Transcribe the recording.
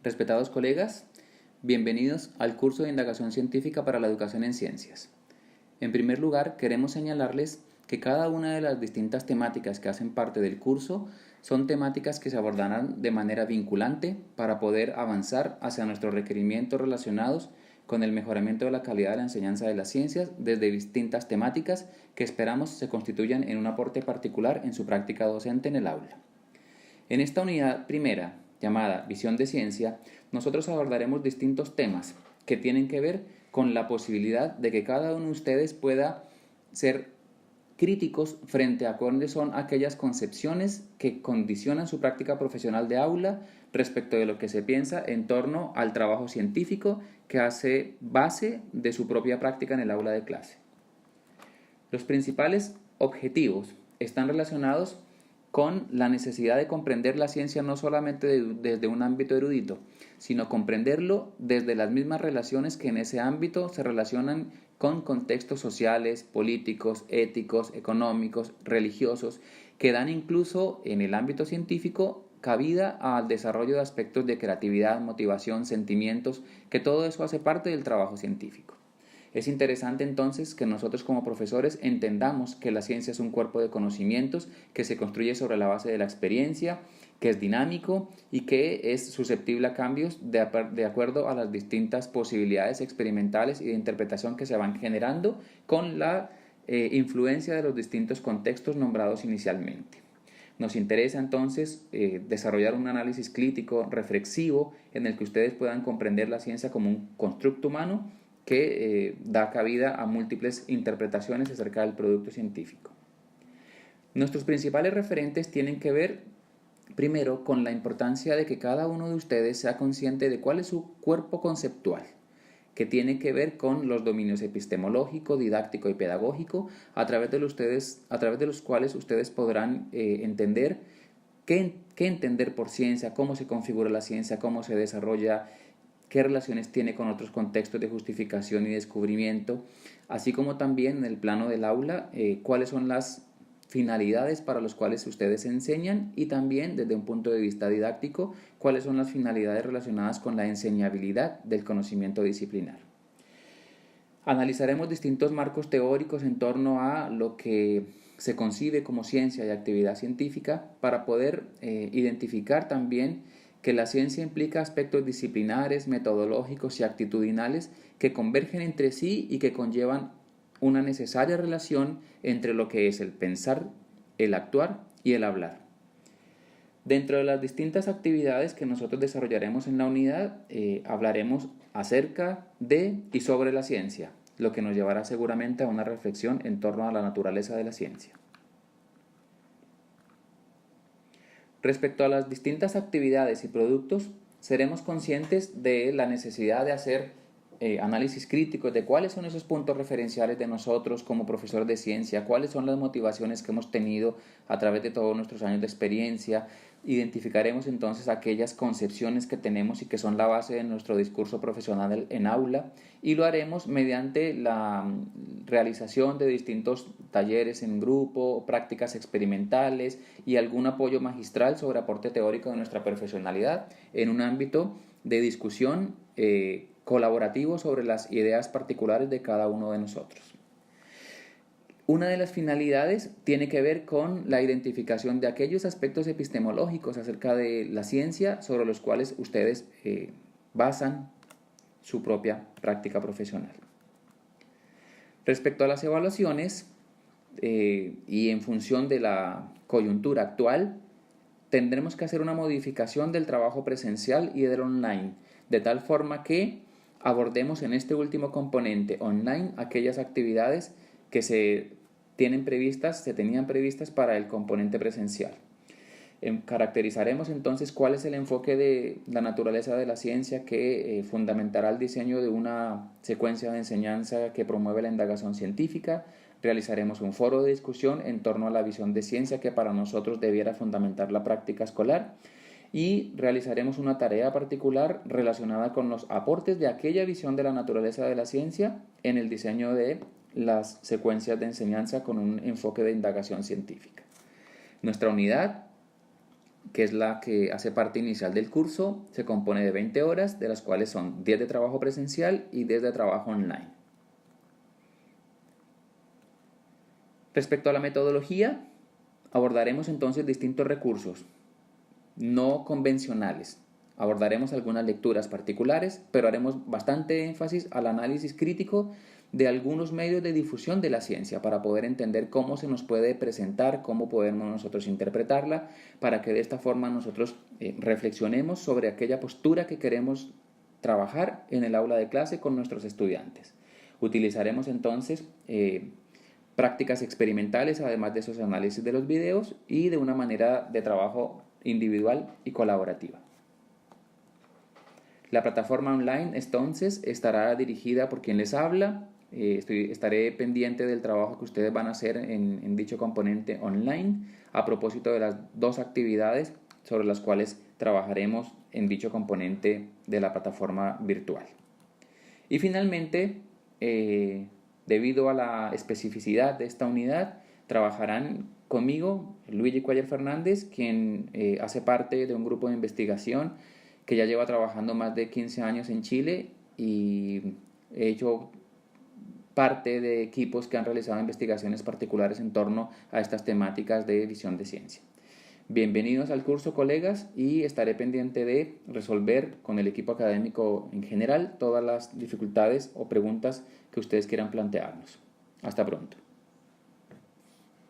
Respetados colegas, bienvenidos al curso de Indagación Científica para la Educación en Ciencias. En primer lugar, queremos señalarles que cada una de las distintas temáticas que hacen parte del curso son temáticas que se abordarán de manera vinculante para poder avanzar hacia nuestros requerimientos relacionados con el mejoramiento de la calidad de la enseñanza de las ciencias desde distintas temáticas que esperamos se constituyan en un aporte particular en su práctica docente en el aula. En esta unidad primera, llamada Visión de Ciencia, nosotros abordaremos distintos temas que tienen que ver con la posibilidad de que cada uno de ustedes pueda ser críticos frente a cuáles son aquellas concepciones que condicionan su práctica profesional de aula respecto de lo que se piensa en torno al trabajo científico que hace base de su propia práctica en el aula de clase. Los principales objetivos están relacionados con la necesidad de comprender la ciencia no solamente desde un ámbito erudito, sino comprenderlo desde las mismas relaciones que en ese ámbito se relacionan con contextos sociales, políticos, éticos, económicos, religiosos, que dan incluso en el ámbito científico cabida al desarrollo de aspectos de creatividad, motivación, sentimientos, que todo eso hace parte del trabajo científico. Es interesante entonces que nosotros como profesores entendamos que la ciencia es un cuerpo de conocimientos que se construye sobre la base de la experiencia, que es dinámico y que es susceptible a cambios de acuerdo a las distintas posibilidades experimentales y de interpretación que se van generando con la influencia de los distintos contextos nombrados inicialmente. Nos interesa entonces desarrollar un análisis crítico, reflexivo, en el que ustedes puedan comprender la ciencia como un constructo humano que da cabida a múltiples interpretaciones acerca del producto científico. Nuestros principales referentes tienen que ver, primero, con la importancia de que cada uno de ustedes sea consciente de cuál es su cuerpo conceptual, que tiene que ver con los dominios epistemológico, didáctico y pedagógico, a través de los cuales ustedes podrán entender qué entender por ciencia, cómo se configura la ciencia, cómo se desarrolla, qué relaciones tiene con otros contextos de justificación y descubrimiento, así como también en el plano del aula, cuáles son las finalidades para las cuales ustedes enseñan y también desde un punto de vista didáctico, cuáles son las finalidades relacionadas con la enseñabilidad del conocimiento disciplinar. Analizaremos distintos marcos teóricos en torno a lo que se concibe como ciencia y actividad científica para poder identificar también que la ciencia implica aspectos disciplinares, metodológicos y actitudinales que convergen entre sí y que conllevan una necesaria relación entre lo que es el pensar, el actuar y el hablar. Dentro de las distintas actividades que nosotros desarrollaremos en la unidad, hablaremos acerca de y sobre la ciencia, lo que nos llevará seguramente a una reflexión en torno a la naturaleza de la ciencia. Respecto a las distintas actividades y productos, seremos conscientes de la necesidad de hacer análisis críticos de cuáles son esos puntos referenciales de nosotros como profesores de ciencia, cuáles son las motivaciones que hemos tenido a través de todos nuestros años de experiencia. Identificaremos entonces aquellas concepciones que tenemos y que son la base de nuestro discurso profesional en aula y lo haremos mediante la realización de distintos talleres en grupo, prácticas experimentales y algún apoyo magistral sobre aporte teórico de nuestra profesionalidad en un ámbito de discusión colaborativo sobre las ideas particulares de cada uno de nosotros. Una de las finalidades tiene que ver con la identificación de aquellos aspectos epistemológicos acerca de la ciencia sobre los cuales ustedes basan su propia práctica profesional. Respecto a las evaluaciones y en función de la coyuntura actual, tendremos que hacer una modificación del trabajo presencial y del online, de tal forma que abordemos en este último componente online aquellas actividades que se tenían previstas para el componente presencial. Caracterizaremos entonces cuál es el enfoque de la naturaleza de la ciencia que fundamentará el diseño de una secuencia de enseñanza que promueve la indagación científica. Realizaremos un foro de discusión en torno a la visión de ciencia que para nosotros debiera fundamentar la práctica escolar y realizaremos una tarea particular relacionada con los aportes de aquella visión de la naturaleza de la ciencia en el diseño de las secuencias de enseñanza con un enfoque de indagación científica. Nuestra unidad que es la que hace parte inicial del curso, se compone de 20 horas, de las cuales son 10 de trabajo presencial y 10 de trabajo online. Respecto a la metodología, abordaremos entonces distintos recursos no convencionales. Abordaremos algunas lecturas particulares, pero haremos bastante énfasis al análisis crítico de algunos medios de difusión de la ciencia para poder entender cómo se nos puede presentar, cómo podemos nosotros interpretarla, para que de esta forma nosotros reflexionemos sobre aquella postura que queremos trabajar en el aula de clase con nuestros estudiantes. Utilizaremos entonces prácticas experimentales, además de esos análisis de los videos y de una manera de trabajo individual y colaborativa. La plataforma online entonces estará dirigida por quien les habla. Estaré pendiente del trabajo que ustedes van a hacer en dicho componente online a propósito de las dos actividades sobre las cuales trabajaremos en dicho componente de la plataforma virtual. Y finalmente, debido a la especificidad de esta unidad, trabajarán conmigo Luigi Cuellar Fernández, quien hace parte de un grupo de investigación que ya lleva trabajando más de 15 años en Chile y he hecho parte de equipos que han realizado investigaciones particulares en torno a estas temáticas de visión de ciencia. Bienvenidos al curso, colegas, y estaré pendiente de resolver con el equipo académico en general todas las dificultades o preguntas que ustedes quieran plantearnos. Hasta pronto.